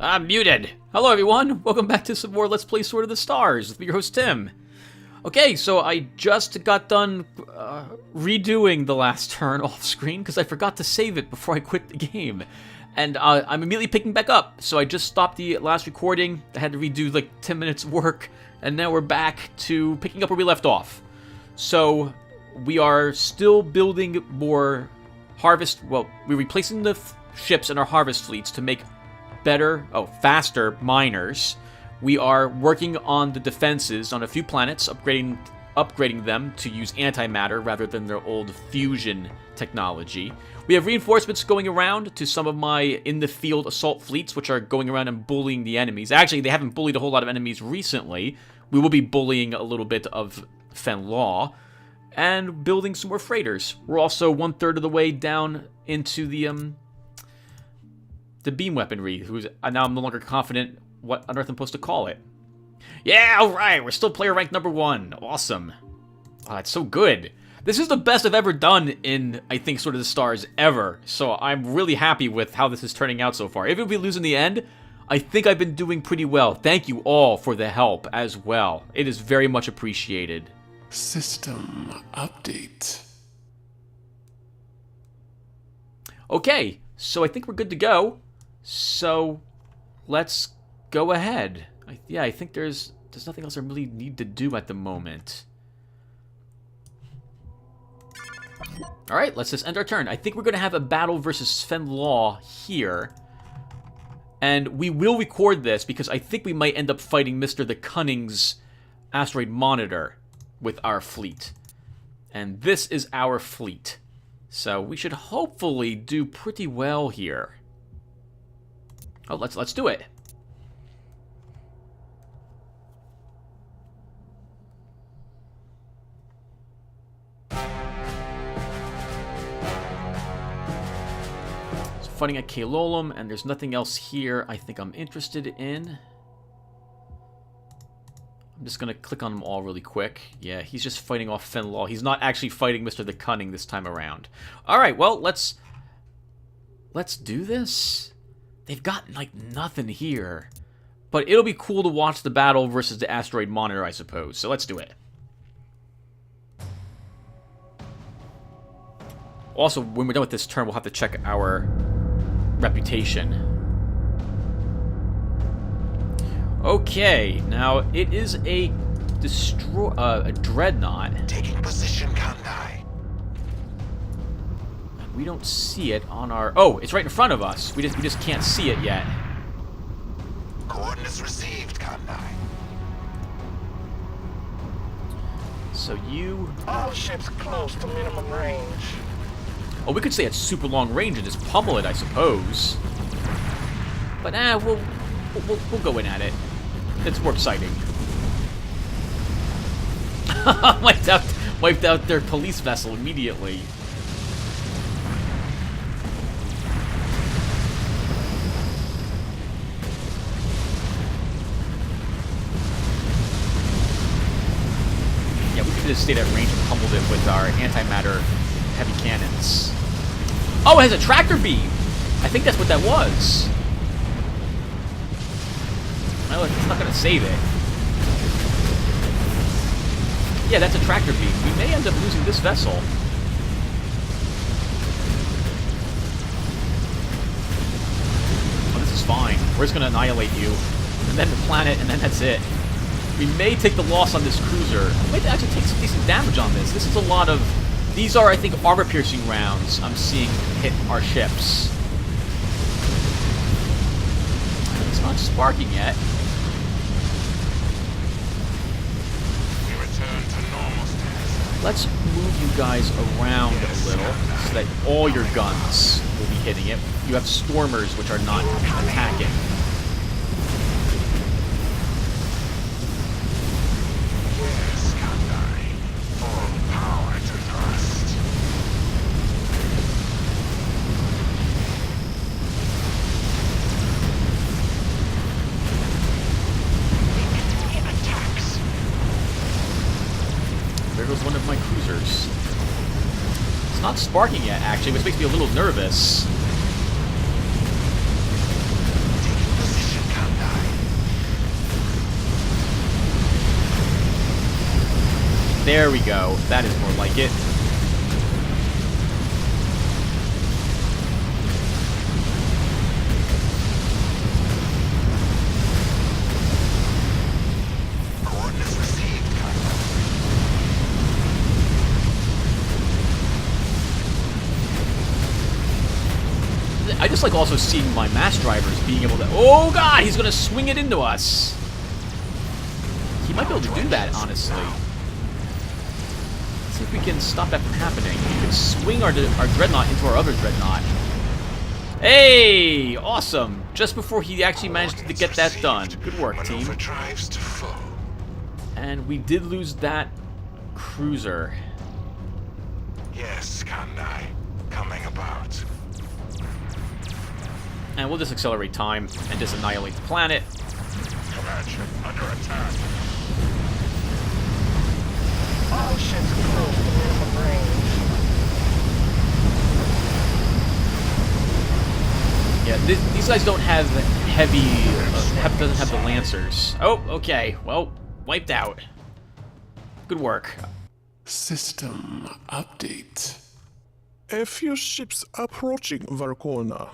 I'm muted. Hello, everyone. Welcome back to some more Let's Play Sword of the Stars with your host, Tim. Okay, so I just got done redoing the last turn off screen because I forgot to save it before I quit the game. And I'm immediately picking back up. So I just stopped the last recording. I had to redo like 10 minutes of work. And now we're back to picking up where we left off. So we are still building more harvest. Well, we're replacing the ships in our harvest fleets to make faster miners. We are working on the defenses on a few planets, upgrading them to use antimatter rather than their old fusion technology. We have reinforcements going around to some of my in-the-field assault fleets, which are going around and bullying the enemies. Actually, they haven't bullied a whole lot of enemies recently. We will be bullying a little bit of Fen Law and building some more freighters. We're also 1/3 of the way down into the beam weaponry, who's now I'm no longer confident what on earth I'm supposed to call it. Yeah, alright, we're still player rank number 1. Awesome. Oh, that's so good. This is the best I've ever done in, I think, Sword of the Stars ever. So I'm really happy with how this is turning out so far. Even if we lose in the end, I think I've been doing pretty well. Thank you all for the help as well. It is very much appreciated. System update. Okay, so I think we're good to go. So let's go ahead. I think there's nothing else I really need to do at the moment. Alright, let's just end our turn. I think we're going to have a battle versus Fen Law here. And we will record this because I think we might end up fighting Mr. the Cunning's asteroid monitor with our fleet. And this is our fleet. So we should hopefully do pretty well here. Oh, let's do it. So fighting at Kalolum, and there's nothing else here I think I'm interested in. I'm just gonna click on them all really quick. Yeah, he's just fighting off Fen Law. He's not actually fighting Mr. the Cunning this time around. Alright, well, let's do this. They've got, like, nothing here. But it'll be cool to watch the battle versus the asteroid monitor, I suppose. So let's do it. Also, when we're done with this turn, we'll have to check our reputation. Okay, now it is a dreadnought. Taking position, Kandai. We don't see it on our... Oh, it's right in front of us. We just can't see it yet. Coordinates received, Kandai. So you... All ships close to minimum range. Oh, we could say it's super long range and just pummel it, I suppose. But we'll go in at it. It's more exciting. wiped out their police vessel immediately. Yeah, we could just stayed at range and pummeled it with our antimatter heavy cannons. Oh, it has a tractor beam! I think that's what that was. Well, it's not gonna save it. Yeah, that's a tractor beam. We may end up losing this vessel. Oh, this is fine. We're just gonna annihilate you. And then the planet, and then that's it. We may take the loss on this cruiser. We might actually take some decent damage on this. This is a lot of... These are, I think, armor-piercing rounds I'm seeing hit our ships. It's not sparking yet. We return to normal status. Let's move you guys around a little so that all your guns will be hitting it. You have stormers, which are not attacking. Yes, Kandai. Full power to thrust. The enemy attacks. There goes one of my cruisers. It's not sparking yet, actually, which makes me a little nervous. Taking position, There we go. That is more like it. Coordinates received, Commander. I just like also seeing my mass drivers being able to... Oh, God! He's going to swing it into us. He might be able to do that, honestly. Let's see if we can stop that from happening. We can swing our Dreadnought into our other Dreadnought. Hey! Awesome! Just before he actually managed to get that done. Good work, team. Maneuver drives to full. And we did lose that cruiser. Yes, Kandai. Coming about. And we'll just accelerate time and just annihilate the planet. Command ship under attack. All ships close to minimum range. Yeah, these guys don't have heavy... doesn't have the Lancers. Oh, okay. Well, wiped out. Good work. System update. A few ships approaching Varkona.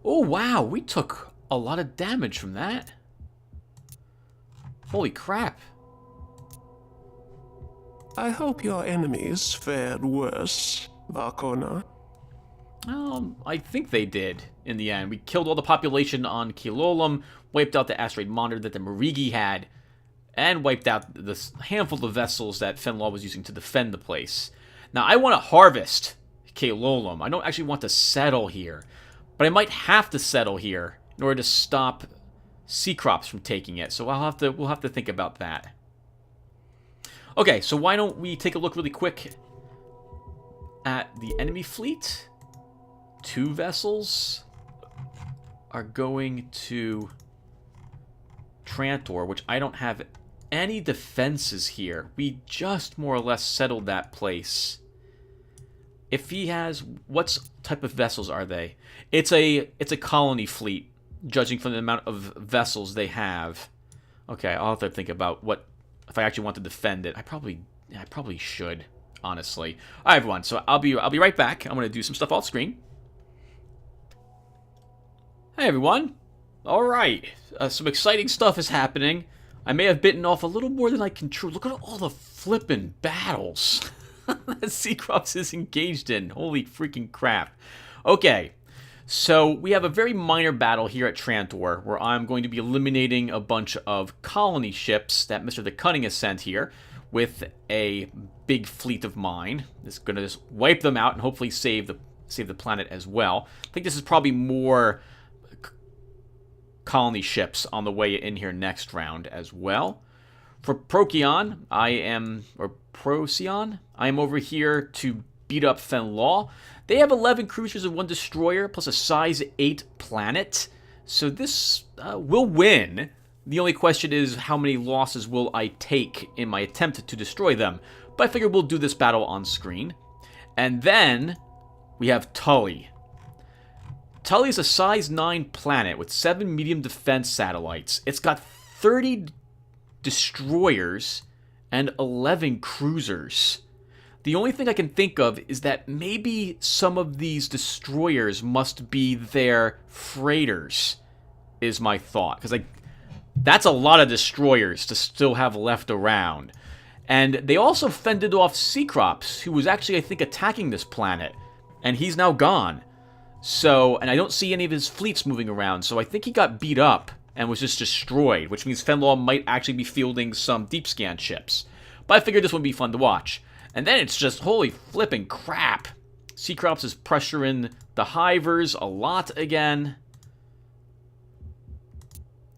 Oh, wow. We took a lot of damage from that. Holy crap. I hope your enemies fared worse, Varkona. I think they did, in the end. We killed all the population on Kilolum, wiped out the asteroid monitor that the Marigi had, and wiped out the handful of vessels that Fenlaw was using to defend the place. Now, I want to harvest Kilolum. I don't actually want to settle here, but I might have to settle here in order to stop Seacrops from taking it. So we'll have to think about that. Okay, so why don't we take a look really quick at the enemy fleet? 2 vessels are going to Trantor, which I don't have any defenses here. We just more or less settled that place. If he has... what type of vessels are they? It's a colony fleet, judging from the amount of vessels they have. Okay, I'll have to think about what... if I actually want to defend it. I probably should, honestly. Alright, everyone, so I'll be right back. I'm going to do some stuff off screen. Hey, everyone. Alright, some exciting stuff is happening. I may have bitten off a little more than I can chew. Look at all the flippin' battles that Seacrops is engaged in. Holy freaking crap. Okay, so we have a very minor battle here at Trantor, where I'm going to be eliminating a bunch of colony ships that Mr. the Cunning has sent here with a big fleet of mine. It's going to just wipe them out and hopefully save the planet as well. I think this is probably more colony ships on the way in here next round as well. For Procyon, I am over here to beat up Fenlaw. They have 11 cruisers and 1 destroyer, plus a size 8 planet. So this will win. The only question is, how many losses will I take in my attempt to destroy them? But I figure we'll do this battle on screen. And then we have Tully. Tully is a size 9 planet with 7 medium defense satellites. It's got 30 destroyers and 11 cruisers. The only thing I can think of is that maybe some of these destroyers must be their freighters, is my thought. Because that's a lot of destroyers to still have left around. And they also fended off Seacrops, who was actually, I think, attacking this planet. And he's now gone. So, and I don't see any of his fleets moving around, so I think he got beat up and was just destroyed, which means Fenlaw might actually be fielding some deep scan ships. But I figured this would be fun to watch. And then it's just, holy flipping crap. Seacrops is pressuring the Hivers a lot again.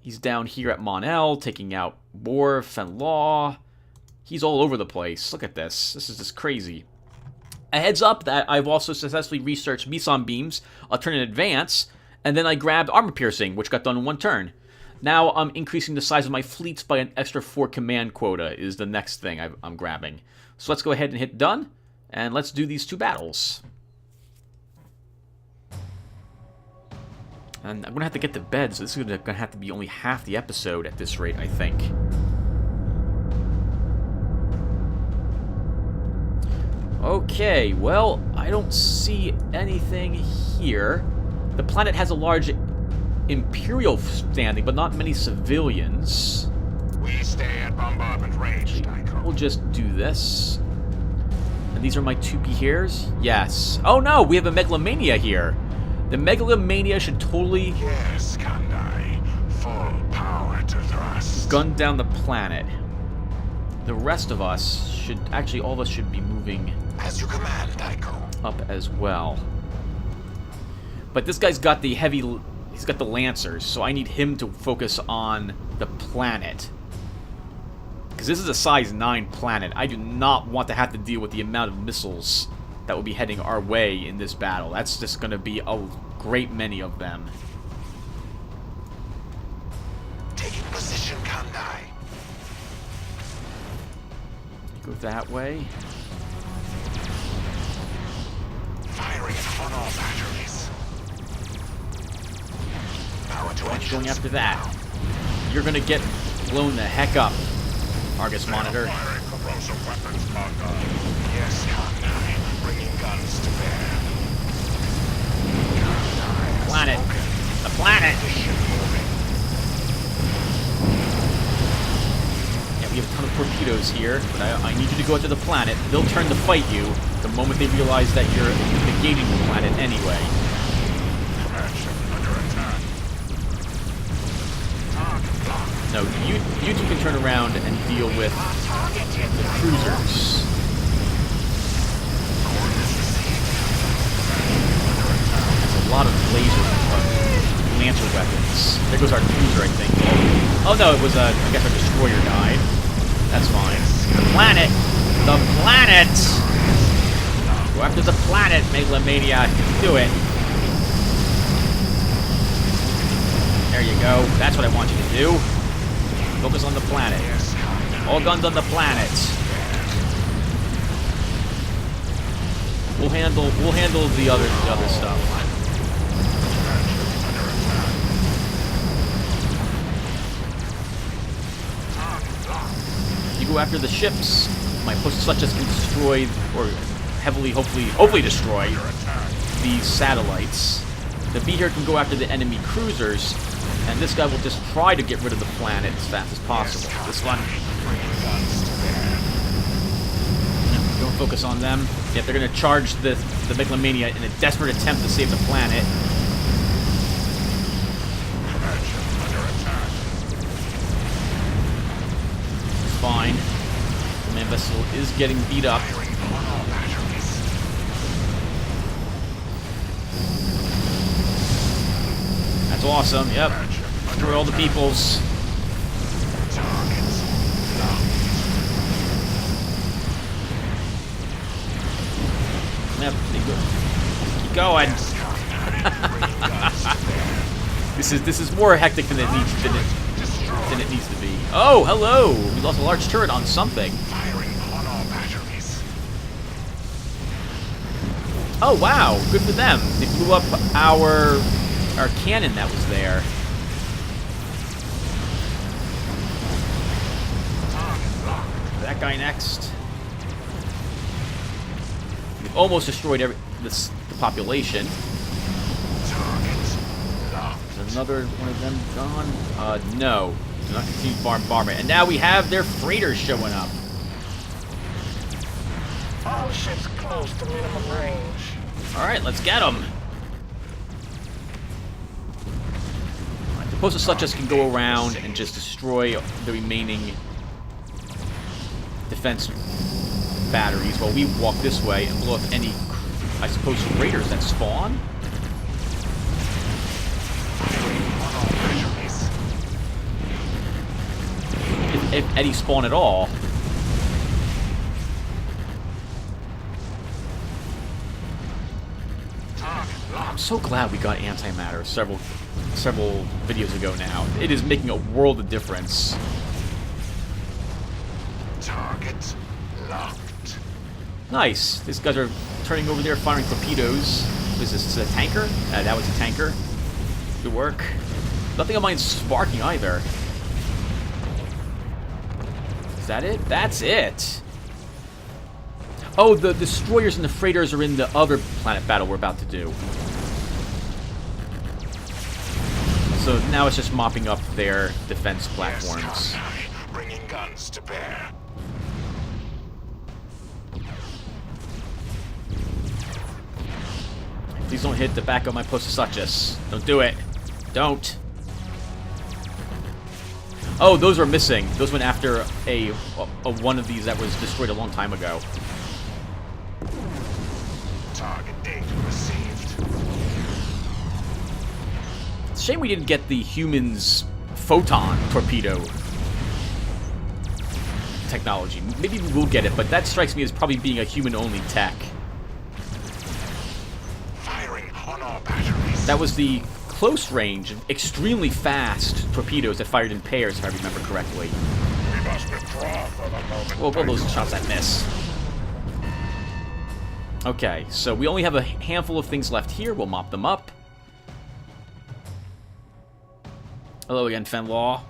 He's down here at Monel, taking out more Fenlaw. He's all over the place. Look at this. This is just crazy. A heads up that I've also successfully researched Meson Beams, a turn in advance, and then I grabbed Armor Piercing, which got done in 1 turn. Now I'm increasing the size of my fleets by an extra 4 command quota is the next thing I'm grabbing. So let's go ahead and hit done, and let's do these 2 battles. And I'm gonna have to get to bed, so this is gonna have to be only half the episode at this rate, I think. Okay, well, I don't see anything here. The planet has a large Imperial standing, but not many civilians. We stay at bombardment range, Tycho. We'll just do this. And these are my 2 Behears? Yes. Oh no, we have a Megalomania here. The Megalomania should totally Yes, Kandai. Full power to thrust. gun down the planet. The rest of us should... Actually, all of us should be moving As you command, Tycho. up as well. But this guy's got the heavy... He's got the Lancers, so I need him to focus on the planet. Because this is a size 9 planet. I do not want to have to deal with the amount of missiles that will be heading our way in this battle. That's just going to be a great many of them. Taking position, Kandai. Go that way. Firing on all batteries. Power to Going engines. after that. You're going to get blown the heck up, Argus Monitor. Firing corrosive weapons, Kandai. Yes, Kandai. Bringing guns to bear. Kandai. Planet. The planet! Ship moving. Yeah, we have a ton of torpedoes here, but I need you to go out to the planet. They'll turn to fight you the moment they realize that you're negating the planet anyway. Command ship under attack. Target locked. No, you two can turn around and deal with the cruisers. Coordinates received. There's a lot of Lancer weapons. There goes our cruiser, I think. Oh no, it was I guess our destroyer died. That's fine. The planet! The planet! Go after the planet, Megalomania. Do it. There you go. That's what I want you to do. Focus on the planet. All guns on the planet. We'll handle the other stuff. You go after the ships. My posts such as can destroy or hopefully destroy these satellites. The Beheer can go after the enemy cruisers, and this guy will just try to get rid of the planet as fast as possible. This one. Don't focus on them. Yet they're going to charge the Megalomania in a desperate attempt to save the planet. It's fine. The man vessel is getting beat up. That's awesome. Yep. Destroy all the peoples. Yep, keep going. This is more hectic than it needs to be. Oh, hello! We lost a large turret on something. Oh wow, good for them. They blew up our cannon that was there. That guy next. We've almost destroyed the population. Is another one of them gone? No. Do not continue bombardment. And now we have their freighters showing up. All ships close to minimum range. Alright, let's get them. The Postal Suchess can go around and just destroy the remaining defense batteries while we walk this way and blow up any, I suppose, freighters that spawn? If any spawn at all. I'm so glad we got antimatter several videos ago now. It is making a world of difference. Target locked. Nice. These guys are turning over there, firing torpedoes. What is this? Is this a tanker? That was a tanker. Good work. Nothing on mine sparking either. Is that it? That's it. Oh, the destroyers and the freighters are in the other planet battle we're about to do. So now it's just mopping up their defense platforms. Bringing guns to bear. Please don't hit the back of my Posasuchus. Don't do it. Don't. Oh, those are missing. Those went after a one of these that was destroyed a long time ago. Target data received. It's a shame we didn't get the humans' photon torpedo technology. Maybe we will get it, but that strikes me as probably being a human-only tech. Firing on all batteries. That was the close-range, extremely fast torpedoes that fired in pairs, if I remember correctly. We must withdraw for the moment. Well, those shots that miss. Okay, so we only have a handful of things left here. We'll mop them up. Hello again, Fenlaw.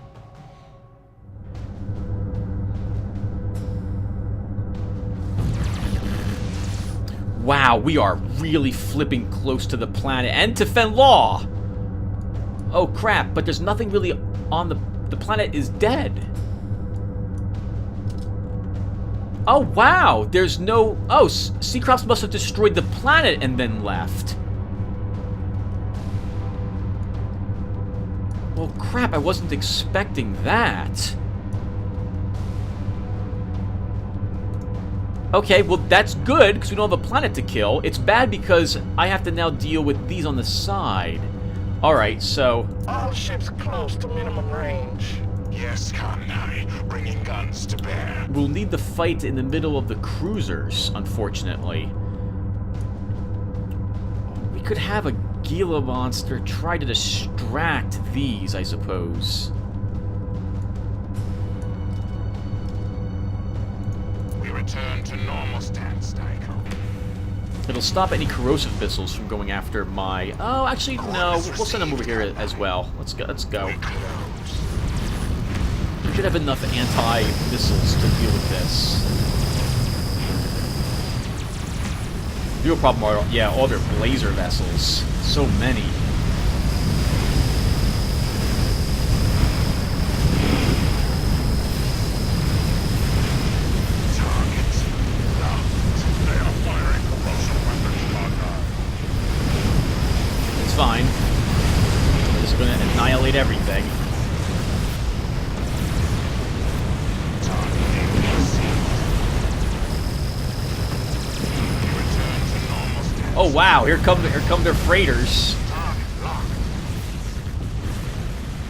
Wow, we are really flipping close to the planet and to Fenlaw! Oh crap, but there's nothing really on the planet is dead. Oh wow, there's no... Oh, Seacrofts must have destroyed the planet and then left. Well crap, I wasn't expecting that. Okay, well that's good, because we don't have a planet to kill. It's bad because I have to now deal with these on the side. Alright, so... All ships close to minimum range. Yes, Khanai. Bringing guns to bear. we'll need the fight in the middle of the cruisers, unfortunately. We could have a Gila monster try to distract these, I suppose. We return to normal stance, Tycho. It'll stop any corrosive missiles from going after my... Oh, actually, no. We'll send them over here as well. Let's go. Let's go. We should have enough anti-missiles to deal with this. The real problem are, yeah, all their blazer vessels. So many. Targets locked. They are firing corrosive weapons, Khanai. It's fine. We're just gonna annihilate everything. Target data received. We return to normal stance. Oh wow, here come their freighters. Target locked.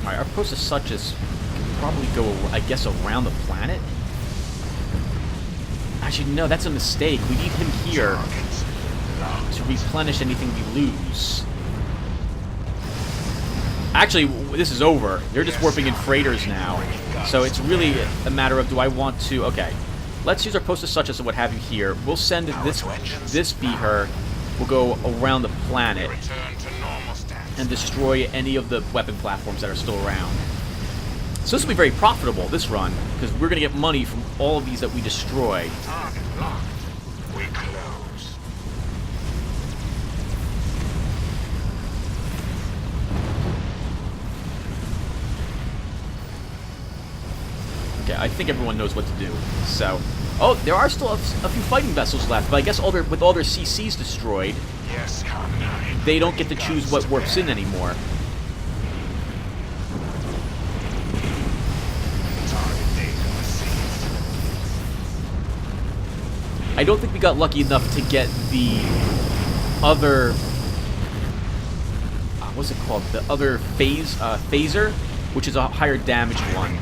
Alright, our post is such as can probably go, I guess, around the planet? Actually, no, that's a mistake. We need him here Targets locked. to replenish anything we lose. Actually, this is over. They're just warping in freighters now. So it's really a matter of, do I want to... Okay, let's use our post as such as what have you here. We'll send this beaker. We'll go around the planet Return to normal stance. and destroy any of the weapon platforms that are still around. So this will be very profitable, this run, because we're going to get money from all of these that we destroy. Target locked. We close. Okay, I think everyone knows what to do. So, oh, there are still a few fighting vessels left, but I guess with all their CCs destroyed, Yes, Khanai. they don't get to choose what warps in anymore. Target data received. I don't think we got lucky enough to get the other... what's it called? The other phaser, which is a higher damage one.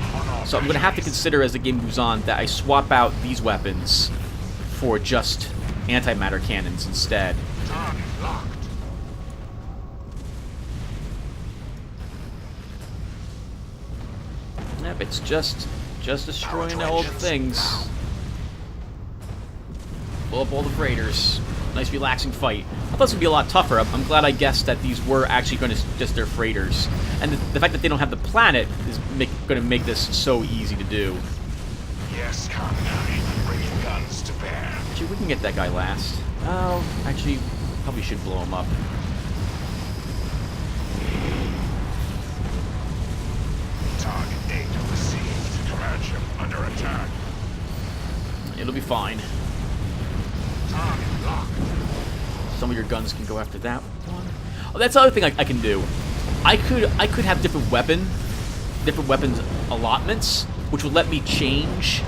So I'm going to have to consider as the game moves on that I swap out these weapons for just antimatter cannons instead. Target locked. Yep, it's just destroying all the things. Blow up all the freighters. Nice relaxing fight. I thought this would be a lot tougher. I'm glad I guessed that these were actually going to just their freighters. And the fact that they don't have the planet is going to make this so easy to do. Yes, Khan-9, bringing guns to bear. Actually, we can get that guy last. Oh, actually, probably should blow him up. Target data received. Command ship under attack. It'll be fine. Target locked. Some of your guns can go after that one. Oh, that's the other thing I can do. I could have different weapons allotments, which would let me change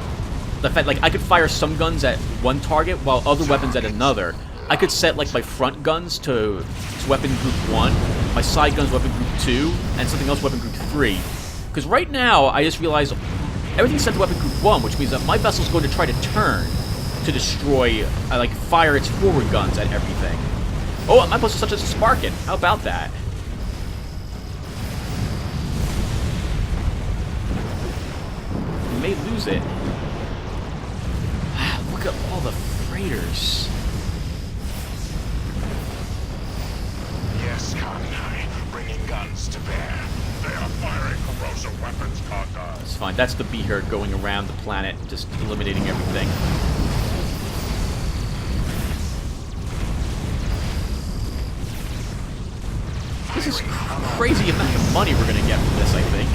the fact, like I could fire some guns at one target while other weapons at another. I could set like my front guns to weapon group 1, my side guns weapon group 2, and something else weapon group 3. Because right now I just realized everything's set to weapon group 1, which means that my vessel's going to try to turn to destroy, like fire its forward guns at everything. Oh, my post is such as a sparking. How about that? We may lose it. Wow, look at all the freighters. Yes, Khan-9, bringing guns to bear. They are firing corrosive weapons, Khan-9. It's fine. That's the B-herd going around the planet, just eliminating everything. This is crazy amount of money we're going to get from this, I think.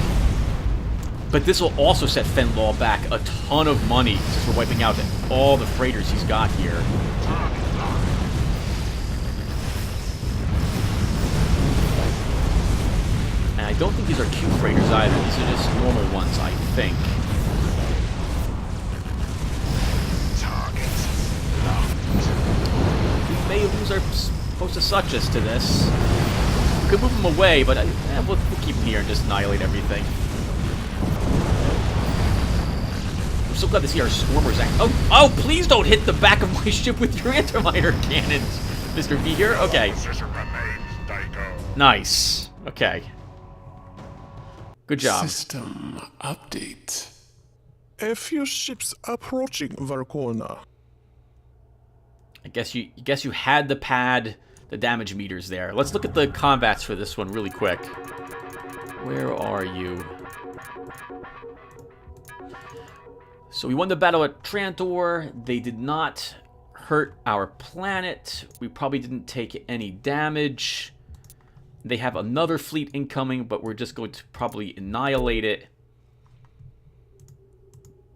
But this will also set Fenlaw back a ton of money, since we're wiping out all the freighters he's got here. And I don't think these are Q freighters either. These are just normal ones, I think. We may lose our Post-Suchus to this. We could move him away, but we'll keep him here and just annihilate everything. I'm so glad to see our Swarmers act. Oh, please don't hit the back of my ship with your antimiter cannons, Mr. V here. Okay. Nice. Okay. Good job. System update. A few ships approaching Varkona. I guess you had to pad the damage meters there. Let's look at the combats for this one really quick. Where are you? So we won the battle at Trantor. They did not hurt our planet. We probably didn't take any damage. They have another fleet incoming, but we're just going to probably annihilate it.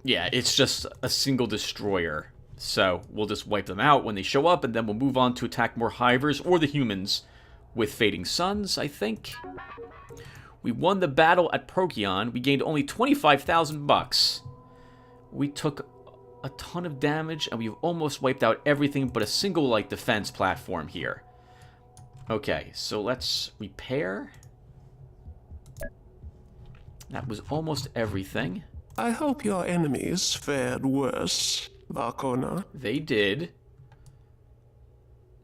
Yeah, it's just a single destroyer. So we'll just wipe them out when they show up, and then we'll move on to attack more Hivers or the humans with Fading Suns, I think. We won the battle at Procyon. We gained only 25,000 bucks. We took a ton of damage, and we've almost wiped out everything but a single light defense platform here. Okay, so let's repair. That was almost everything. I hope your enemies fared worse, Varkona. They did.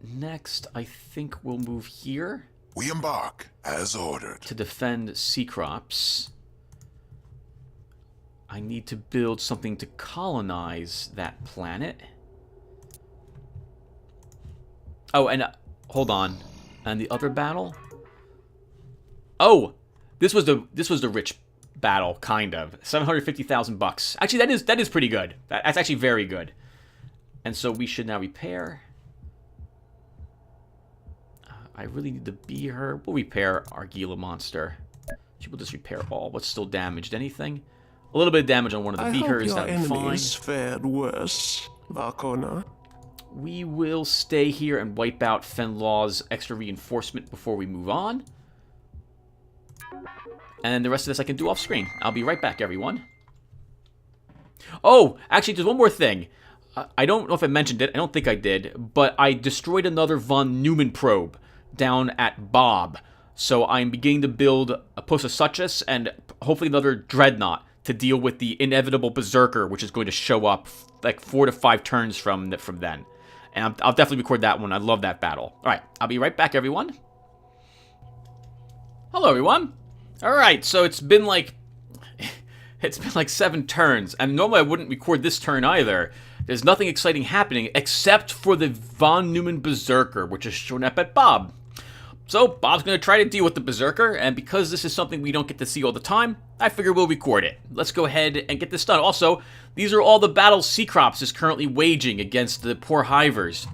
Next, I think we'll move here. We embark, as ordered. To defend Seacrops. I need to build something to colonize that planet. Oh, and hold on. And the other battle? Oh, this was the rich battle, kind of. 750,000 bucks. Actually, that is pretty good. That's actually very good. And so we should now repair. I really need to be her. We'll repair our Gila monster. She will just repair all. What's still damaged? Anything? A little bit of damage on one of the beakers. I hope your That'd be fine. enemies fared worse, Varkona. We will stay here and wipe out Fenlaw's extra reinforcement before we move on. And the rest of this I can do off screen. I'll be right back, everyone. Oh, actually, there's one more thing. I don't know if I mentioned it. I don't think I did. But I destroyed another von Neumann probe down at Bob. So I'm beginning to build a Post-Suchus and hopefully another Dreadnought to deal with the inevitable Berserker, which is going to show up like 4 to 5 turns from then. And I'll definitely record that one. I love that battle. All right, I'll be right back, everyone. Hello, everyone. All right, so it's been like 7 turns, and normally I wouldn't record this turn either. There's nothing exciting happening except for the Von Neumann Berserker, which is shown up at Bob. So Bob's going to try to deal with the Berserker, and because this is something we don't get to see all the time, I figure we'll record it. Let's go ahead and get this done. Also, these are all the battles Cecrops is currently waging against the poor Hivers.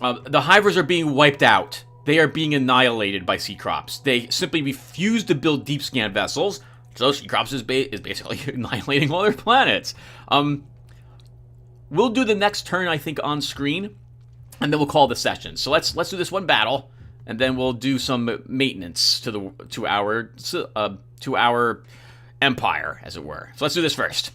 The Hivers are being wiped out. They are being annihilated by Cecrops. They simply refuse to build deep scan vessels, so Cecrops is basically annihilating all their planets. We'll do the next turn, I think, on screen, and then we'll call the session. So let's do this one battle, and then we'll do some maintenance to our empire, as it were. So let's do this first.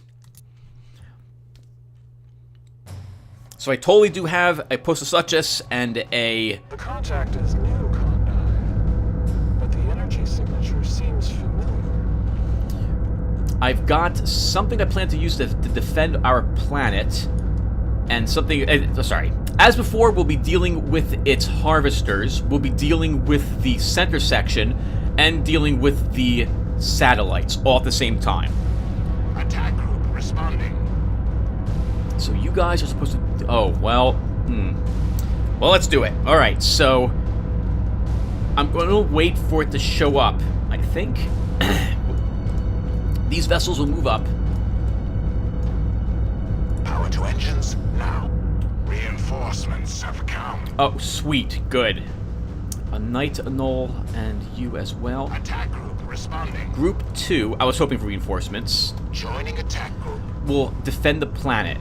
So I totally do have a Postosuchus and a... The contact is new, Kondai, but the energy signature seems familiar. I've got something I plan to use to defend our planet, and something... sorry. As before, we'll be dealing with its harvesters, we'll be dealing with the center section, and dealing with the satellites, all at the same time. Attack group responding. So you guys are supposed to... Oh, well... Well, let's do it. Alright, so... I'm going to wait for it to show up, I think. These vessels will move up. Power to engines now. Reinforcements have come. Oh, sweet. Good. A Knight, a Null, and you as well. Attack group responding. Group 2, I was hoping for reinforcements, Joining attack group. will defend the planet.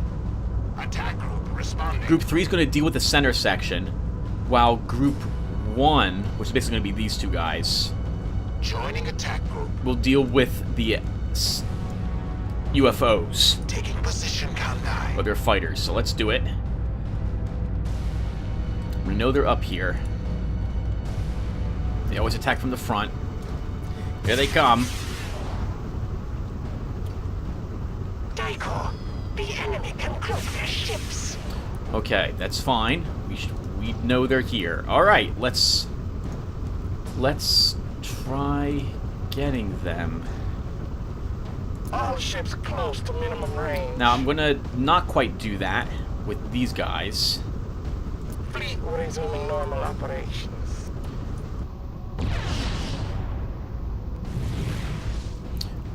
Attack group responding. Group 3 is going to deal with the center section, while Group 1, which is basically going to be these two guys, Joining attack group. will deal with the UFOs, Taking position, Kondai. or their fighters. So let's do it. We know they're up here. They always attack from the front. Here they come. Daikor, the enemy can cloak their ships. Okay, that's fine. We know they're here. All right, let's try getting them. All ships close to minimum range. Now I'm gonna not quite do that with these guys. Fleet resuming normal operations.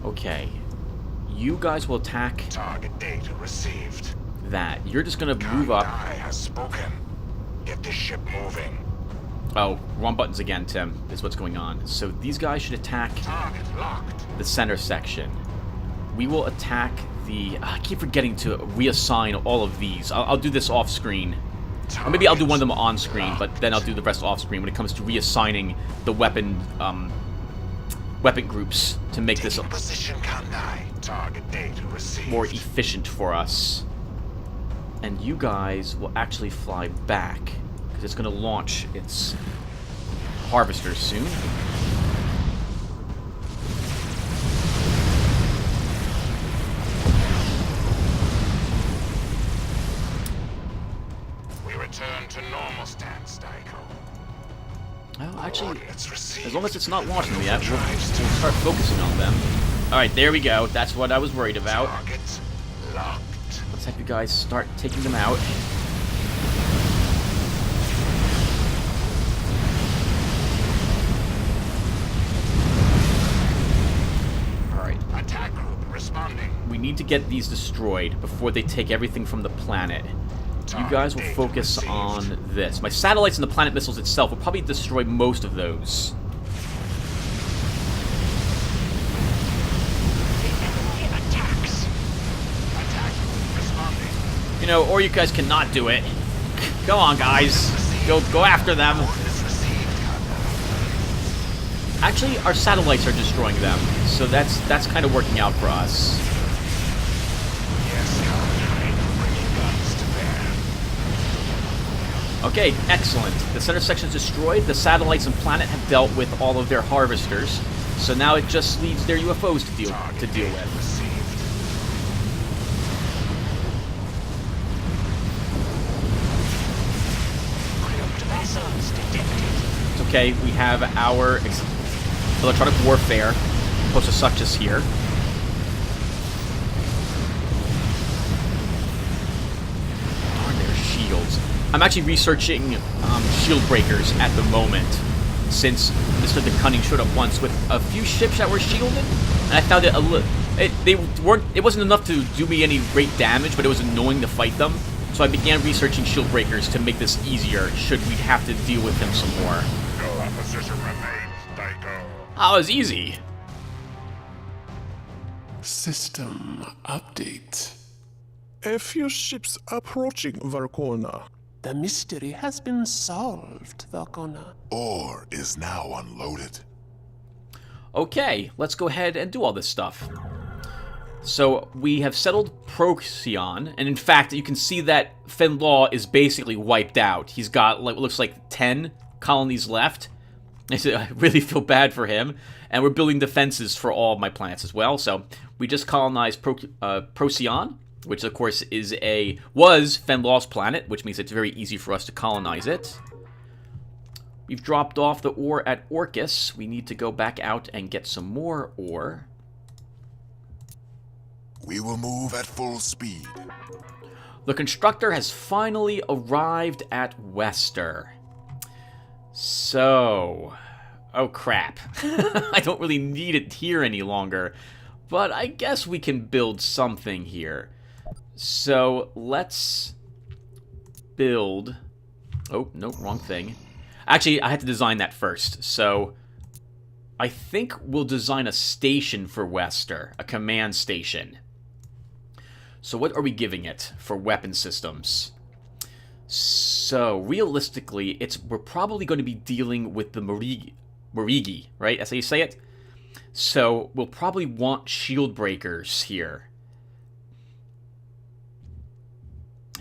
Okay, you guys will attack Target data received. that. You're just gonna move up. Kondai has spoken. Get the ship moving. Oh, wrong buttons again, Tim. Is what's going on. So these guys should attack Target locked. the center section. We will attack the... I keep forgetting to reassign all of these. I'll do this off screen. Or maybe I'll do one of them on screen, but then I'll do the rest off screen when it comes to reassigning the weapon groups to make this Taking position, Kondai. Target data received. more efficient for us. And you guys will actually fly back, because it's going to launch its harvesters soon. We return to normal stance, Daiko. Well, actually, Coordinates received. as long as it's not launching them yet, we'll Drives to start focusing on them. Alright, there we go. That's what I was worried about. Target locked. Let's have you guys start taking them out. Alright, Attack group responding. we need to get these destroyed before they take everything from the planet. You guys will focus on this. My satellites and the planet missiles itself will probably destroy most of those. The enemy attacks. Attack group responding. You know, or you guys cannot do it. Go on, guys. Go after them. Coordinates received, Kondai. Actually, our satellites are destroying them, so that's kind of working out for us. Yes, Kondai. Bringing guns to bear. Okay, excellent. The center section is destroyed. The satellites and planet have dealt with all of their harvesters, so now it just leaves their UFOs to deal with. Received. Cloaked vessels detected. It's okay, we have our electronic warfare Postosuchus here. I'm actually researching shield breakers at the moment, since Mr. the Cunning showed up once with a few ships that were shielded, and I found it it wasn't enough to do me any great damage, but it was annoying to fight them. So I began researching shield breakers to make this easier, should we have to deal with him some more. No opposition remains, Daiko. Oh, it was easy. System update. A few ships approaching Varkona. The mystery has been solved, Vakona. Ore is now unloaded. Okay, let's go ahead and do all this stuff. So, we have settled Procyon, and in fact, you can see that Fenlaw is basically wiped out. He's got, like, looks like 10 colonies left. I really feel bad for him. And we're building defenses for all of my planets as well. So, we just colonized Procyon, which of course was Fenlaw's planet, which means it's very easy for us to colonize it. We've dropped off the ore at Orcus. We need to go back out and get some more ore. We will move at full speed. The constructor has finally arrived at Wester. So... oh crap. I don't really need it here any longer. But I guess we can build something here. So, let's build... oh, no, wrong thing. Actually, I had to design that first. So, I think we'll design a station for Wester. A command station. So, what are we giving it for weapon systems? So, realistically, we're probably going to be dealing with the Morigi, right? That's how you say it? So, we'll probably want shield breakers here.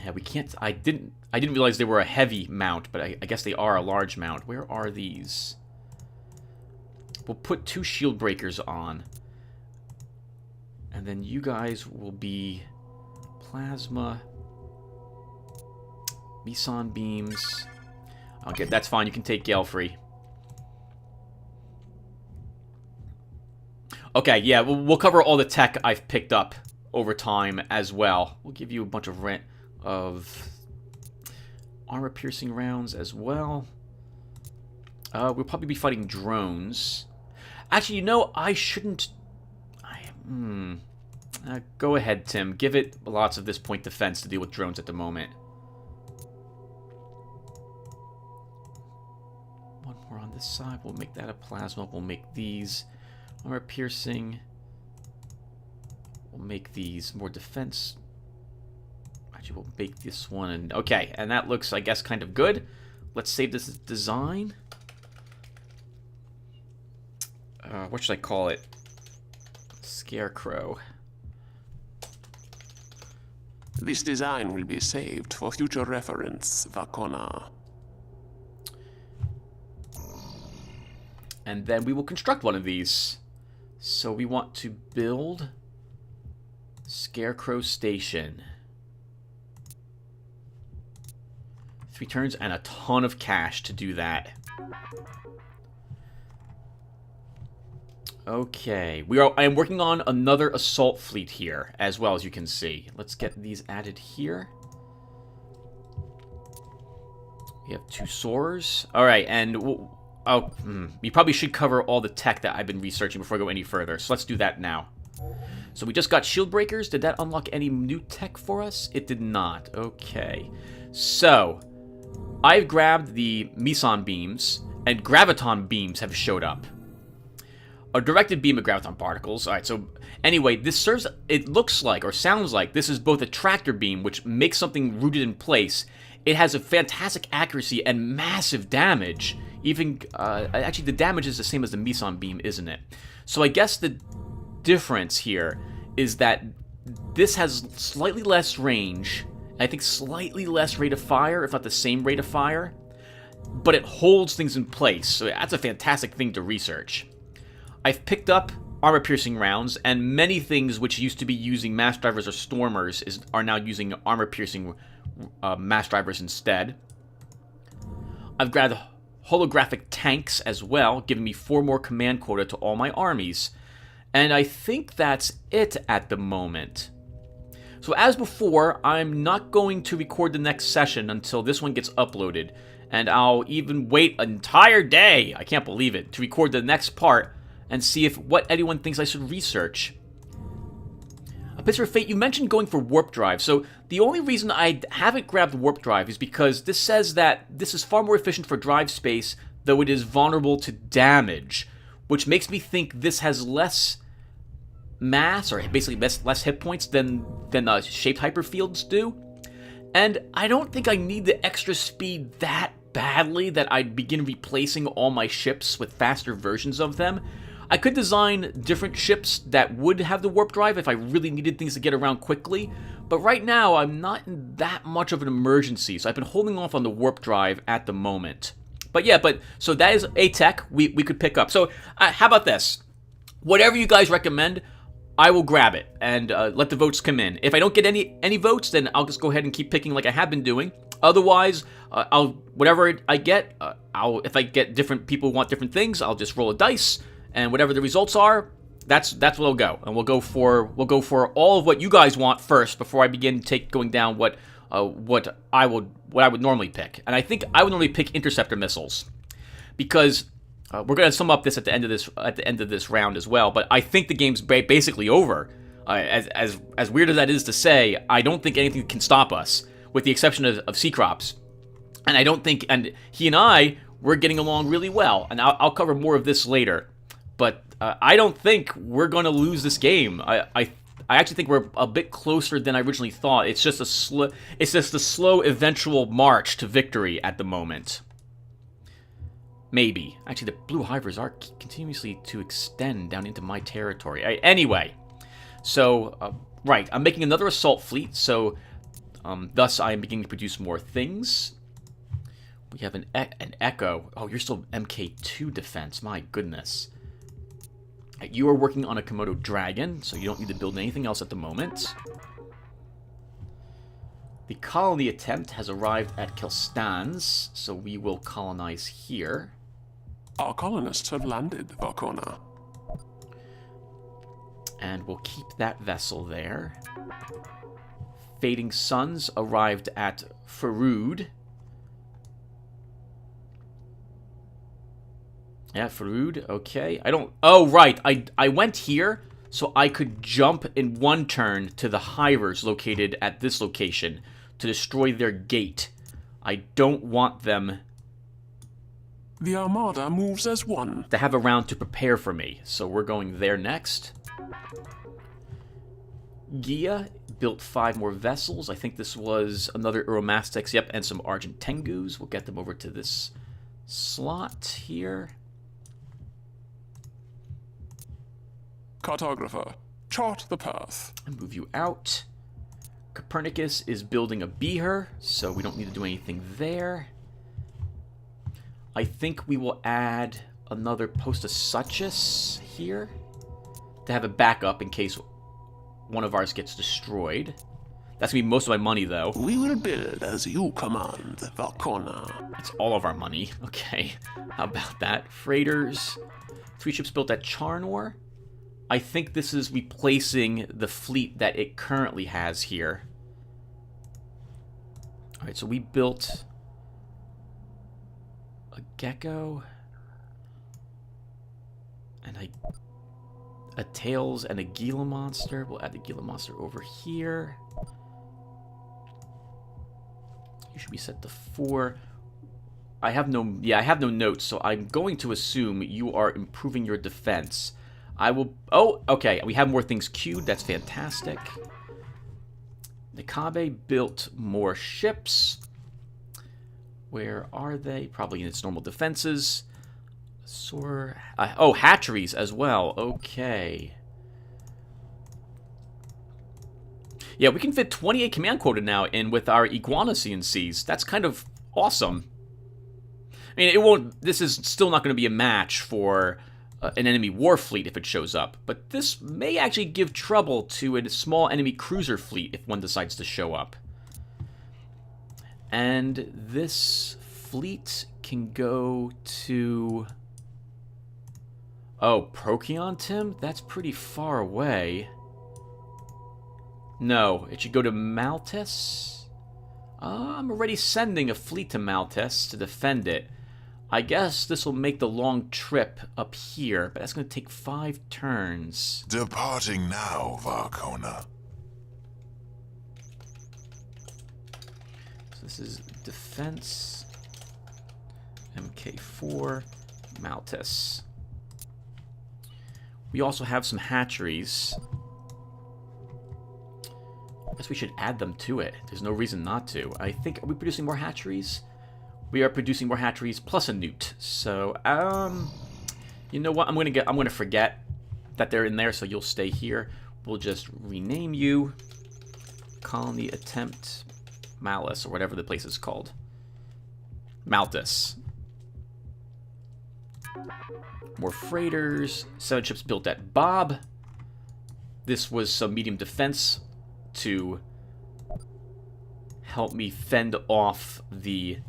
Yeah, we can't... I didn't realize they were a heavy mount, but I guess they are a large mount. Where are these? We'll put 2 shield breakers on. And then you guys will be plasma, meson beams. Okay, that's fine. You can take Galfrey. Okay, yeah, we'll cover all the tech I've picked up over time as well. We'll give you a bunch of armor-piercing rounds as well. We'll probably be fighting drones. Actually, you know, I shouldn't... go ahead, Tim. Give it lots of this point defense to deal with drones at the moment. One more on this side. We'll make that a plasma. We'll make these armor-piercing. We'll make these more defense. Actually, we'll make this one. And okay, and that looks, I guess, kind of good. Let's save this design. What should I call it? Scarecrow. This design will be saved for future reference, Vakona. And then we will construct one of these. So we want to build Scarecrow Station. 3 turns and a ton of cash to do that. Okay, I am working on another assault fleet here, as well, as you can see. Let's get these added here. We have 2 soars. All right, and we probably should cover all the tech that I've been researching before I go any further. So let's do that now. So we just got shield breakers. Did that unlock any new tech for us? It did not. Okay, so I've grabbed the meson beams, and graviton beams have showed up. A directed beam of graviton particles. Alright, so anyway, this serves, it looks like, or sounds like, this is both a tractor beam, which makes something rooted in place. It has a fantastic accuracy and massive damage. Even, actually the damage is the same as the meson beam, isn't it? So I guess the difference here is that this has slightly less range, I think slightly less rate of fire, if not the same rate of fire, but it holds things in place, so that's a fantastic thing to research. I've picked up armor-piercing rounds, and many things which used to be using mass drivers or stormers are now using armor-piercing mass drivers instead. I've grabbed holographic tanks as well, giving me 4 more command quota to all my armies. And I think that's it at the moment. So as before, I'm not going to record the next session until this one gets uploaded. And I'll even wait an entire day, I can't believe it, to record the next part and see if what anyone thinks I should research. A Picture of Fate, you mentioned going for warp drive. So the only reason I haven't grabbed warp drive is because this says that this is far more efficient for drive space, though it is vulnerable to damage, which makes me think this has less mass, or basically less hit points than shaped hyperfields do. And I don't think I need the extra speed that badly that I'd begin replacing all my ships with faster versions of them. I could design different ships that would have the warp drive if I really needed things to get around quickly, but right now I'm not in that much of an emergency, so I've been holding off on the warp drive at the moment. But yeah, so that is a tech we could pick up. So how about this? Whatever you guys recommend, I will grab it and let the votes come in. If I don't get any votes, then I'll just go ahead and keep picking like I have been doing. Otherwise, whatever I get, if I get different people who want different things, I'll just roll a dice, and whatever the results are, that's what I'll go. And we'll go for all of what you guys want first before I begin going down what I would normally pick. And I think I would normally pick interceptor missiles, because we're going to sum up this at the end of this round as well. But I think the game's basically over. As weird as that is to say, I don't think anything can stop us, with the exception of Seacrops. And I don't think, and he and we're getting along really well. And I'll cover more of this later. But I don't think we're going to lose this game. I actually think we're a bit closer than I originally thought. It's just a slow eventual march to victory at the moment. Maybe. Actually, the blue hivers are continuously to extend down into my territory. Anyway, so, right, I'm making another assault fleet, so thus I am beginning to produce more things. We have an Echo. Oh, you're still MK2 defense. My goodness. You are working on a Komodo Dragon, so you don't need to build anything else at the moment. The colony attempt has arrived at Kilstans, so we will colonize here. Our colonists have landed, Varkona. And we'll keep that vessel there. Fading Suns arrived at Farood. Yeah, Farood, okay. Oh, right, I went here so I could jump in one turn to the hivers located at this location to destroy their gate. I don't want them... The Armada moves as one. ...to have a round to prepare for me, so we're going there next. Gia built 5 more vessels. I think this was another Uromastyx, yep, and some Argent Tengus. We'll get them over to this slot here. Cartographer, chart the path. And move you out. Copernicus is building a beaver, so we don't need to do anything there. I think we will add another post of Suchus here to have a backup in case one of ours gets destroyed. That's going to be most of my money, though. We will build as you command, Varkona. It's all of our money. Okay, how about that? Freighters. 3 ships built at Charnor. I think this is replacing the fleet that it currently has here. Alright, so we built a Gecko and a Tails and a Gila Monster. We'll add the Gila Monster over here. You should be set to 4. I have no notes, so I'm going to assume you are improving your defense. I will... Oh, okay. We have more things queued. That's fantastic. Nikabe built more ships. Where are they? Probably in its normal defenses. Oh, hatcheries as well. Okay. Yeah, we can fit 28 command quota now in with our Iguana CNCs. That's kind of awesome. I mean, it won't... This is still not going to be a match for... an enemy war fleet if it shows up, but this may actually give trouble to a small enemy cruiser fleet if one decides to show up. And this fleet can go to... Oh, Procyon, Tim? That's pretty far away. No, it should go to Maltes. I'm already sending a fleet to Maltes to defend it. I guess this will make the long trip up here, but that's going to take 5 turns. Departing now, Varkona. So this is defense, MK4, Maltes. We also have some hatcheries. I guess we should add them to it. There's no reason not to. I think, are we producing more hatcheries? We are producing more hatcheries plus a newt. So, you know what? I'm gonna forget that they're in there, so you'll stay here. We'll just rename you Colony Attempt Malice, or whatever the place is called. Malthus. More freighters. 7 ships built at Bob. This was some medium defense to help me fend off the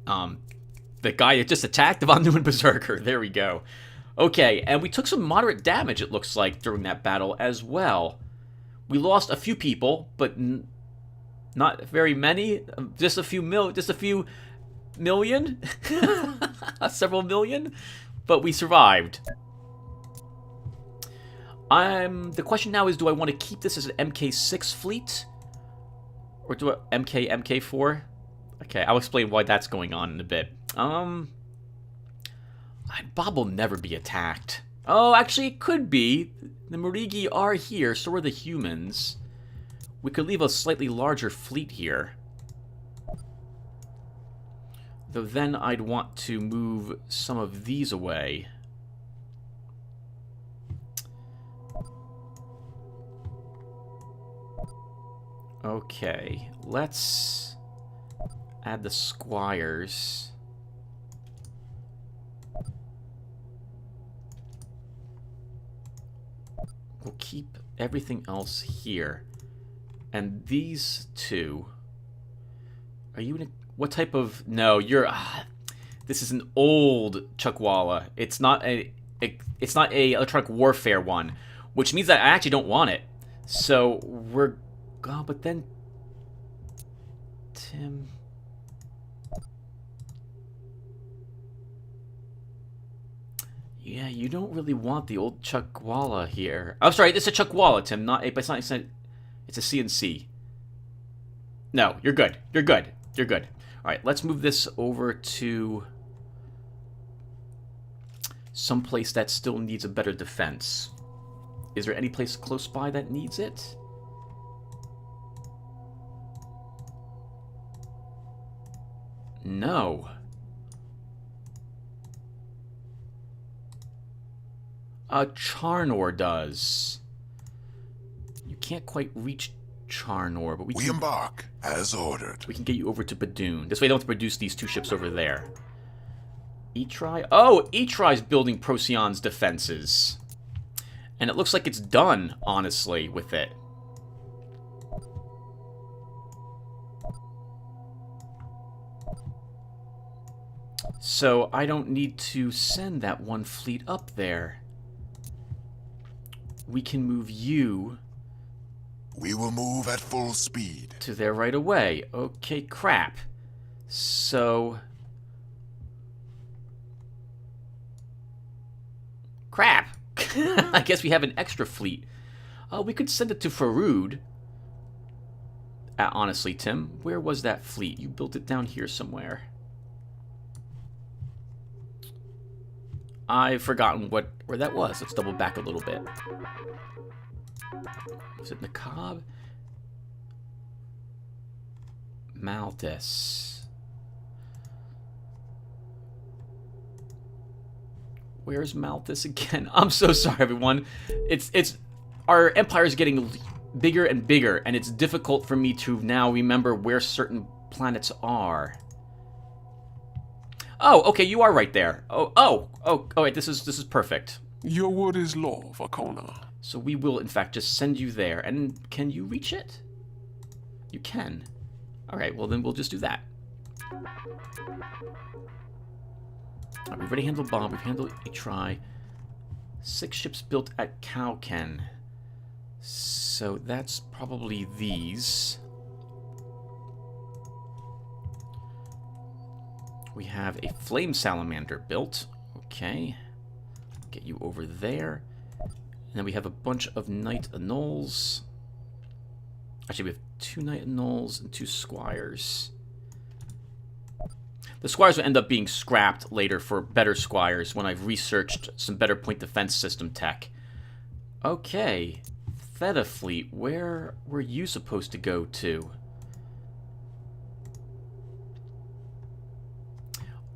guy that just attacked the Von Neumann Berserker. There we go. Okay, and we took some moderate damage, it looks like, during that battle as well. We lost a few people, but not very many. Just a few million? Several million? But we survived. The question now is, do I want to keep this as an MK6 fleet? Or do I MK4? Okay, I'll explain why that's going on in a bit. Bob will never be attacked. Oh, actually, it could be. The Marigi are here, so are the humans. We could leave a slightly larger fleet here. Though then I'd want to move some of these away. Okay, let's add the squires. We'll keep everything else here. And these two... Are you in a... What type of... No, you're... this is an old Chuckwalla. It's not a electronic warfare one. Which means that I actually don't want it. So, we're... Oh, but then... Tim... Yeah, you don't really want the old Chuckwalla here. I'm sorry, it's a Chuckwalla, Tim. It's not. It's a CNC. No, you're good. You're good. You're good. All right, let's move this over to someplace that still needs a better defense. Is there any place close by that needs it? No. Charnor does. You can't quite reach Charnor, but we embark as ordered. We can get you over to Badoon. This way I don't have to produce these 2 ships over there. Etri? Oh, Etri's building Procyon's defenses. And it looks like it's done, honestly, with it. So I don't need to send that 1 fleet up there. We can move you... We will move at full speed. To there right away. Okay, crap. So... Crap! I guess we have an extra fleet. We could send it to Farood. Honestly, Tim, where was that fleet? You built it down here somewhere. I've forgotten where that was. Let's double back a little bit. Was it Nakab? Malthus. Where's Malthus again? I'm so sorry, everyone. It's our empire is getting bigger and bigger, and it's difficult for me to now remember where certain planets are. Oh, okay, you are right there. Oh, wait, this is perfect. Your word is law, Varkona. So we will, in fact, just send you there. And can you reach it? You can. All right, well, then we'll just do that. All right, we've already handled Bob. We've handled Etri. 6 ships built at Kauken. So that's probably these. We have a flame salamander built. Okay. Get you over there. And then we have a bunch of knight anoles. Actually, we have 2 knight anoles and 2 squires. The squires will end up being scrapped later for better squires when I've researched some better point defense system tech. Okay. Theta Fleet, where were you supposed to go to?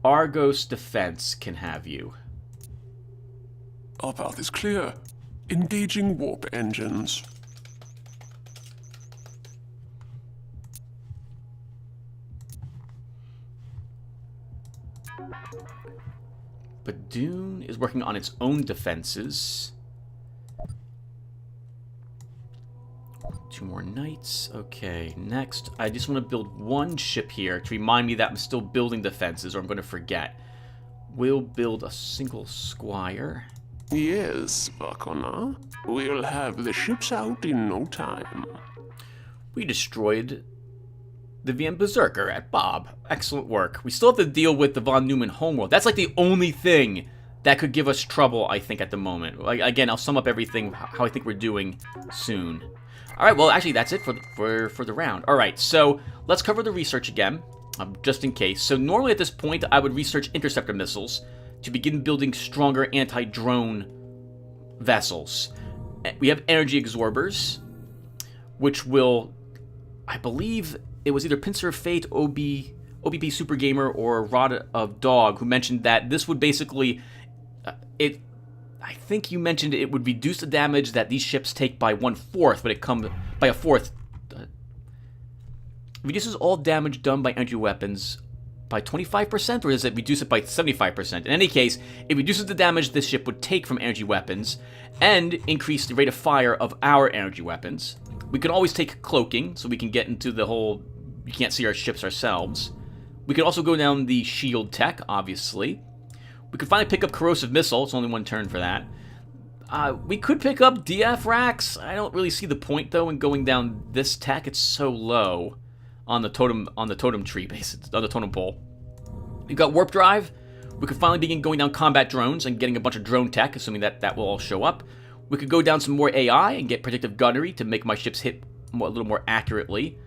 Argos Defense can have you. Our path is clear. Engaging warp engines. But Dune is working on its own defenses. 2 more knights. Okay, next, I just want to build 1 ship here to remind me that I'm still building defenses, or I'm going to forget. We'll build a single squire. Yes, Vakona. We'll have the ships out in no time. We destroyed the VM Berserker at Bob. Excellent work. We still have to deal with the Von Neumann homeworld. That's like the only thing that could give us trouble, I think, at the moment. Again, I'll sum up everything, how I think we're doing soon. Alright, well, actually, that's it for the round. Alright, so let's cover the research again, just in case. So normally at this point, I would research interceptor missiles to begin building stronger anti-drone vessels. We have energy absorbers, which will, I believe it was either Pincer of Fate, OBP Super Gamer, or Rod of Dog, who mentioned that this would basically, I think you mentioned it would reduce the damage that these ships take by 1/4, but it comes by a fourth. Reduces all damage done by energy weapons by 25%, or does it reduce it by 75%? In any case, it reduces the damage this ship would take from energy weapons, and increase the rate of fire of our energy weapons. We can always take cloaking, so we can get into the whole, we can't see our ships ourselves. We can also go down the shield tech, obviously. We could finally pick up corrosive missile. It's only 1 turn for that. We could pick up DF racks. I don't really see the point though in going down this tech. It's so low on the totem tree, basically, on the totem pole. We've got warp drive. We could finally begin going down combat drones and getting a bunch of drone tech, assuming that will all show up. We could go down some more AI and get predictive gunnery to make my ships hit a little more accurately.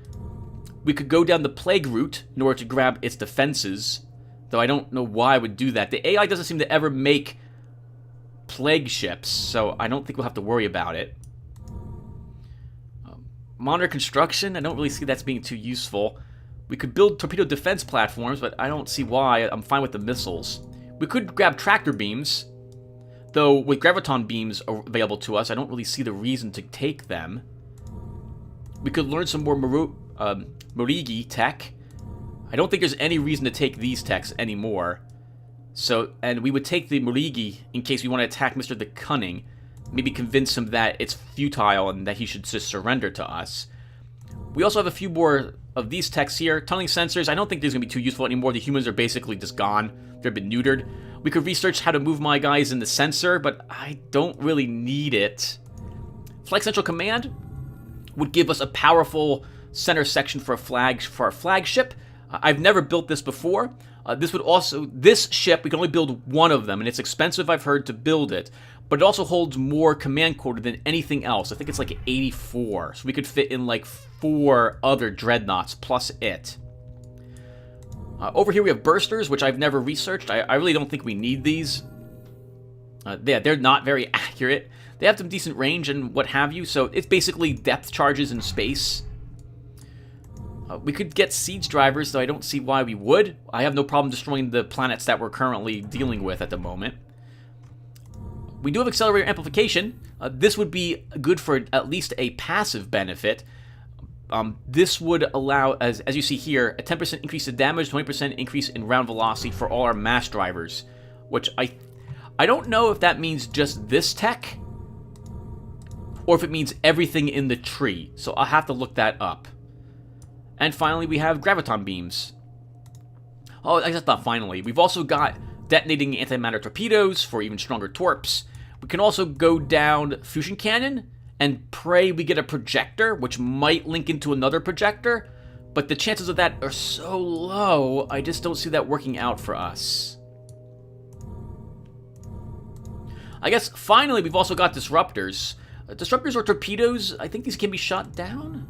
We could go down the plague route in order to grab its defenses. Though I don't know why I would do that. The AI doesn't seem to ever make plague ships, so I don't think we'll have to worry about it. Monitor construction, I don't really see that's being too useful. We could build torpedo defense platforms, but I don't see why. I'm fine with the missiles. We could grab tractor beams, though with graviton beams available to us, I don't really see the reason to take them. We could learn some more Morigi tech. I don't think there's any reason to take these techs anymore. So, and we would take the Morigi in case we want to attack Mr. the Cunning. Maybe convince him that it's futile and that he should just surrender to us. We also have a few more of these techs here. Tunneling sensors, I don't think these are going to be too useful anymore. The humans are basically just gone. They've been neutered. We could research how to move my guys in the sensor, but I don't really need it. Flag Central Command would give us a powerful center section for our flagship. I've never built this before. This ship, we can only build 1 of them, and it's expensive, I've heard, to build it. But it also holds more command quota than anything else. I think it's like 84, so we could fit in like 4 other dreadnoughts plus it. Over here we have bursters, which I've never researched. I really don't think we need these. They're not very accurate. They have some decent range and what have you, so it's basically depth charges in space. We could get siege drivers, though I don't see why we would. I have no problem destroying the planets that we're currently dealing with at the moment. We do have accelerator amplification. This would be good for at least a passive benefit. This would allow, as you see here, a 10% increase in damage, 20% increase in round velocity for all our mass drivers. Which I don't know if that means just this tech, or if it means everything in the tree. So I'll have to look that up. And finally, we have graviton beams. Oh, I guess not finally. We've also got detonating antimatter torpedoes for even stronger torps. We can also go down fusion cannon and pray we get a projector, which might link into another projector, but the chances of that are so low, I just don't see that working out for us. I guess, finally, we've also got disruptors. Disruptors or torpedoes, I think these can be shot down?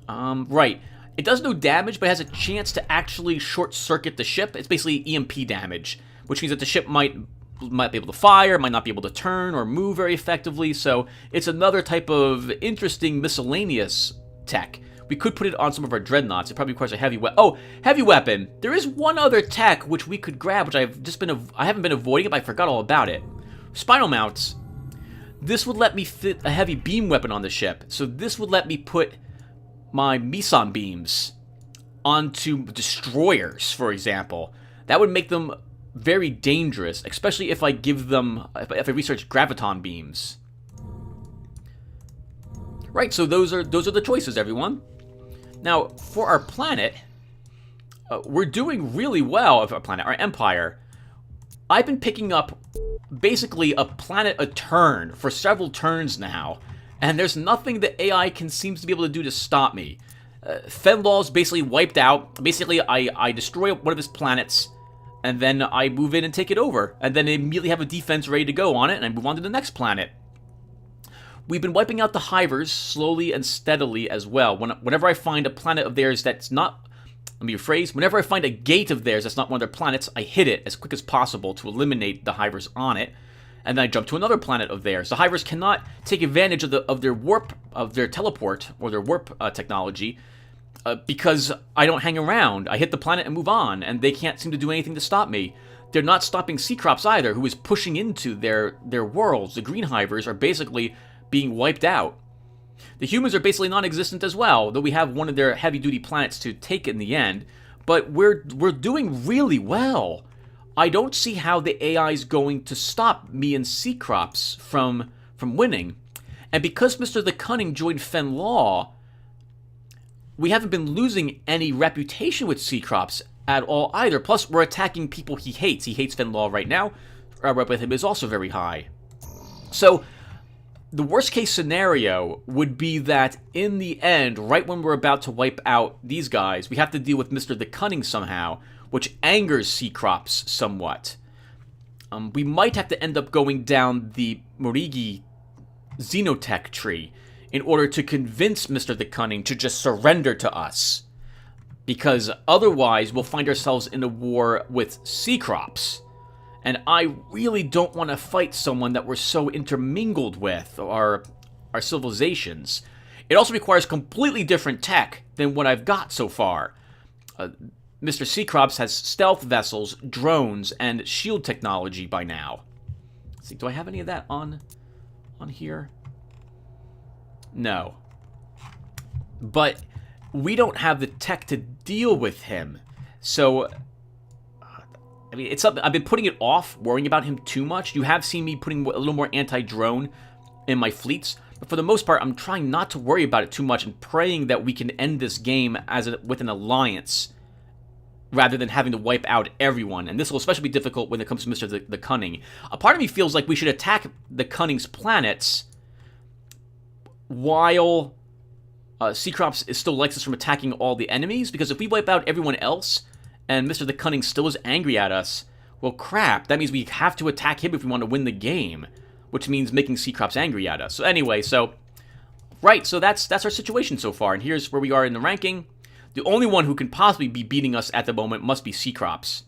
Right. It does no damage, but it has a chance to actually short-circuit the ship. It's basically EMP damage, which means that the ship might be able to fire, might not be able to turn or move very effectively, so it's another type of interesting miscellaneous tech. We could put it on some of our dreadnoughts. It probably requires a heavy weapon. Oh, heavy weapon! There is one other tech which we could grab, which I haven't been avoiding it, but I forgot all about it. Spinal mounts. This would let me fit a heavy beam weapon on the ship, so this would let me put my meson beams onto destroyers, for example. That would make them very dangerous, especially if I give them, if I research graviton beams. Right, so those are the choices, everyone. Now, for our planet, we're doing really well. Of our planet, our empire. I've been picking up basically a planet a turn for several turns now, and there's nothing that AI seems to be able to do to stop me. Fenlaw's basically wiped out. Basically, I destroy one of his planets, and then I move in and take it over, and then immediately have a defense ready to go on it, and I move on to the next planet. We've been wiping out the Hivers slowly and steadily as well. Whenever I find a planet of theirs that's not... Let me rephrase. Whenever I find a gate of theirs that's not one of their planets, I hit it as quick as possible to eliminate the Hivers on it, and then I jump to another planet of theirs. The Hivers cannot take advantage of their warp, of their teleport, or their warp technology, because I don't hang around. I hit the planet and move on, and they can't seem to do anything to stop me. They're not stopping Seacrops either, who is pushing into their worlds. The Green Hivers are basically being wiped out. The humans are basically non-existent as well, though we have one of their heavy-duty planets to take in the end. But we're doing really well. I don't see how the AI is going to stop me and Seacrops from winning. And because Mr. the Cunning joined Fenlaw, we haven't been losing any reputation with Seacrops at all either. Plus, we're attacking people he hates. He hates Fenlaw right now. Our rep with him is also very high. So, the worst case scenario would be that in the end, right when we're about to wipe out these guys, we have to deal with Mr. the Cunning somehow, which angers Seacrops somewhat. We might have to end up going down the Morigi Xenotech tree in order to convince Mr. the Cunning to just surrender to us. Because otherwise, we'll find ourselves in a war with Seacrops. And I really don't want to fight someone that we're so intermingled with, our civilizations. It also requires completely different tech than what I've got so far. Mr. Seacrops has stealth vessels, drones, and shield technology by now. Let's see, do I have any of that on here? No. But we don't have the tech to deal with him. So, I mean, it's something I've been putting it off, worrying about him too much. You have seen me putting a little more anti-drone in my fleets, but for the most part, I'm trying not to worry about it too much and praying that we can end this game with an alliance rather than having to wipe out everyone. And this will especially be difficult when it comes to Mr. the Cunning. A part of me feels like we should attack the Cunning's planets while Seacrops still likes us from attacking all the enemies, because if we wipe out everyone else and Mr. the Cunning still is angry at us, well, crap, that means we have to attack him if we want to win the game, which means making Seacrops angry at us. So anyway, right, so that's our situation so far, and here's where we are in the ranking. The only one who can possibly be beating us at the moment must be Seacrops.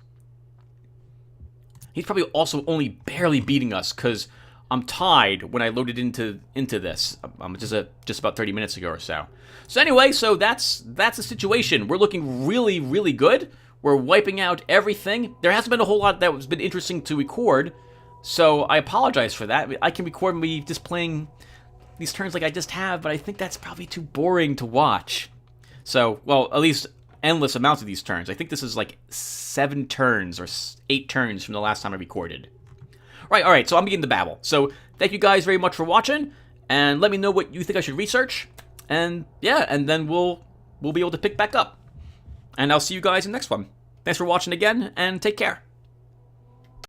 He's probably also only barely beating us, because I'm tied when I loaded into this, just about 30 minutes ago or so. So anyway, so that's the situation. We're looking really, really good. We're wiping out everything. There hasn't been a whole lot that has been interesting to record, so I apologize for that. I can record me just playing these turns like I just have, but I think that's probably too boring to watch. So, well, at least endless amounts of these turns. I think this is like 7 turns or 8 turns from the last time I recorded. Right, alright, so I'm beginning to babble. So, thank you guys very much for watching, and let me know what you think I should research. And, yeah, and then we'll be able to pick back up. And I'll see you guys in the next one. Thanks for watching again, and take care.